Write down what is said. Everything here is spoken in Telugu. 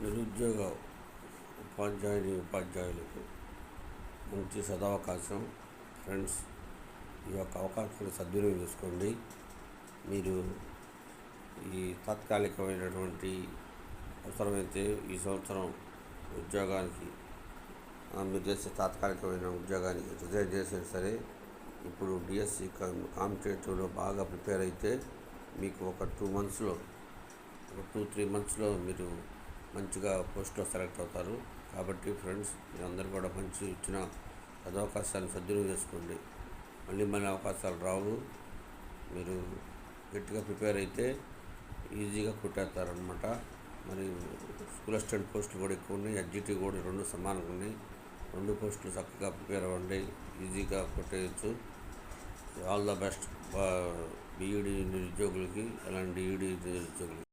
నిరుద్యోగ ఉపాధ్యాయులకు మంచి సదవకాశం. ఫ్రెండ్స్, ఈ యొక్క అవకాశాన్ని సద్వినియోగం చేసుకోండి. మీరు ఈ తాత్కాలికమైనటువంటి అవసరమైతే ఈ సంవత్సరం ఉద్యోగానికి మీరు చేసే తాత్కాలికమైన ఉద్యోగానికి రిజైన్ చేసినా సరే, ఇప్పుడు డిఎస్సి కాంపిటేటివ్లో బాగా ప్రిపేర్ అయితే మీకు ఒక 2-3 మంత్స్లో మీరు మంచిగా పోస్ట్లో సెలెక్ట్ అవుతారు. కాబట్టి ఫ్రెండ్స్, మీరందరూ కూడా మంచి ఇచ్చిన అవకాశాన్ని సద్వినియోగం చేసుకోండి. మళ్ళీ అవకాశాలు రావు. మీరు గట్టిగా ప్రిపేర్ అయితే ఈజీగా కొట్టేస్తారనమాట. మరి స్కూల్ అసిస్టెంట్ పోస్టులు కూడా ఎక్కువ ఉన్నాయి, ఎస్జిటి కూడా 2 సమానంగా ఉన్నాయి. 2 పోస్టులు చక్కగా ప్రిపేర్ అవ్వండి, ఈజీగా కొట్టేయచ్చు. ఆల్ ద బెస్ట్ బీఈడి నిరుద్యోగులకి, అలాంటి ఈడి నిరుద్యోగులకి.